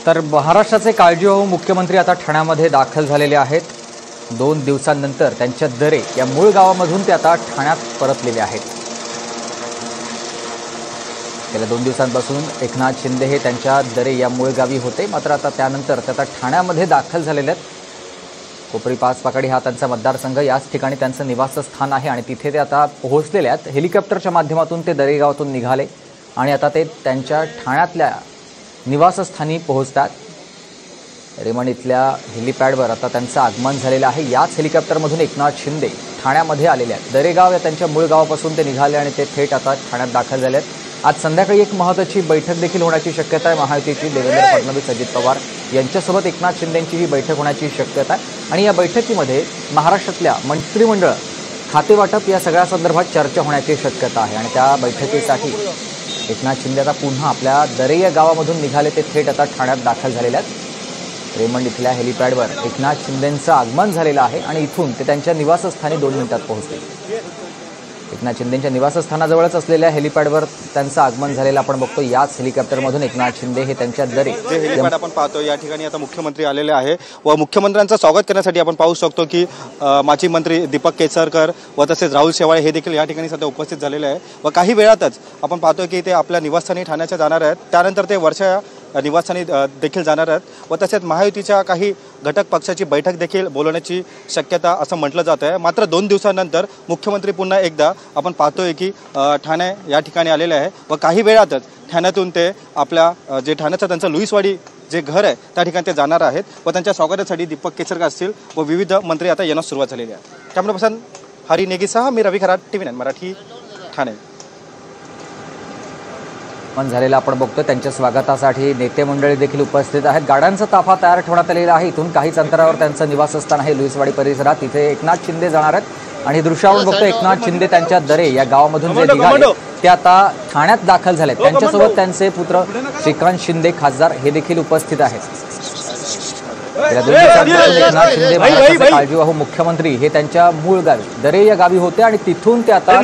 तर महाराष्ट्राचे काळजीवाहू मुख्यमंत्री आता ठाण्यामध्ये दाखल झालेले आहेत। 2 दिवसांनंतर त्यांच्या दरे या मूळ गावामधून ते आता ठाण्यात परतलेले आहेत। गेल्या 2 दिवसांपासून एकनाथ शिंदे हे त्यांच्या दरे या मूळ गावी होते, मात्र आता त्यानंतर ते आता ठाण्यामध्ये दाखल झालेले आहेत। कोपरी पाचपाकडी हा त्यांचा मतदारसंघ, याच ठिकाणी त्यांचं निवासस्थान आहे आणि तिथे ते आता पोहोचलेले आहेत। हेलिकॉप्टरच्या माध्यमातून ते दरेगावातून निघाले आणि आता ते त्यांच्या ठाण्यातल्या निवासस्थानी पोहोचतात। रेमंड इथल्या हेलिपॅडवर आता त्यांचं आगमन झालेलं आहे। याच हेलिकॉप्टरमधून एकनाथ शिंदे ठाण्यामध्ये आलेले आहेत। दरेगाव या त्यांच्या मूळ गावापासून ते निघाले आणि ते थेट आता ठाण्यात दाखल झाले आहेत। आज संध्याकाळी एक महत्त्वाची बैठक देखील होण्याची शक्यता आहे। महायुतीची देवेंद्र फडणवीस, अजित पवार यांच्यासोबत एकनाथ शिंदेंची ही बैठक होण्याची शक्यता आहे आणि या बैठकीमध्ये महाराष्ट्रातल्या मंत्रिमंडळ खातेवाटप या सगळ्या संदर्भात चर्चा होण्याची शक्यता आहे आणि त्या बैठकीसाठी एकनाथ शिंदे आता पुन्हा आपल्या दरे या गावामधून निघाले, ते थेट आता ठाण्यात दाखल झालेले आहेत। रेमंड इथल्या हेलिपॅडवर एकनाथ शिंदेंचं आगमन झालेलं आहे आणि इथून ते त्यांच्या निवासस्थानी 2 मिनिटात पोहोचले। एकनाथ शिंदेंच्या निवासस्थानाजवळच असलेल्या हेलिपॅडवर त्यांचं आगमन झालेलं आपण बघतो। याच हेलिकॉप्टरमधून एकनाथ शिंदे हे त्यांच्या दरे हेलिपॅड आपण पाहतो। या ठिकाणी आता मुख्यमंत्री आलेले आहे व मुख्यमंत्र्यांचं स्वागत करण्यासाठी आपण पाहू शकतो की माजी मंत्री दीपक केसरकर व तसेच राहुल शेवाळे हे देखील या ठिकाणी सध्या उपस्थित झालेले आहे व काही वेळातच आपण पाहतो की ते आपल्या निवासस्थानी ठाण्याच्या जाणार आहेत। त्यानंतर ते वर्षा निवासस्थानी देखील जाणार आहेत व तसेच महायुतीच्या काही घटक पक्षाची बैठक देखील बोलवण्याची शक्यता असं म्हटलं जात आहे। मात्र 2 दिवसानंतर मुख्यमंत्री पुन्हा एकदा आपण पाहतोय की ठाणे या ठिकाणी आलेले आहे व काही वेळातच ठाण्यातून ते आपल्या जे ठाण्याचं त्यांचं लुईसवाडी जे घर आहे त्या ठिकाणी ते जाणार आहेत व त्यांच्या स्वागतासाठी दीपक केसरकर असतील व विविध मंत्री आता येण्यास सुरुवात झालेली आहे। कॅमेरा पर्सन हरी नेगीसह मी रवी खरात, TV9 मराठी, ठाणे। झालेला आपण बघतो। त्यांच्या स्वागतासाठी नेते मंडळी देखील उपस्थित आहेत। गाड्यांचा ताफा तयार ठेवण्यात आलेला आहे। इथून काहीच अंतरावर त्यांचं निवासस्थान आहे लुईसवाडी परिसरात। तिथे एकनाथ शिंदे जाणार आहेत आणि दृश्यावरून बघतो एकनाथ शिंदे त्यांच्या दरे या गावामधून जे निघाले ते आता ठाण्यात दाखल झालेत। त्यांच्यासोबत त्यांचे पुत्र श्रीकांत शिंदे खासदार हे देखील उपस्थित आहेत। गेल्या 2 दिवसांपासून एकनाथ शिंदे महाराष्ट्राचे काळजीवाहू मुख्यमंत्री हे त्यांच्या मूळ गावी दरे या गावी होते आणि तिथून ते आता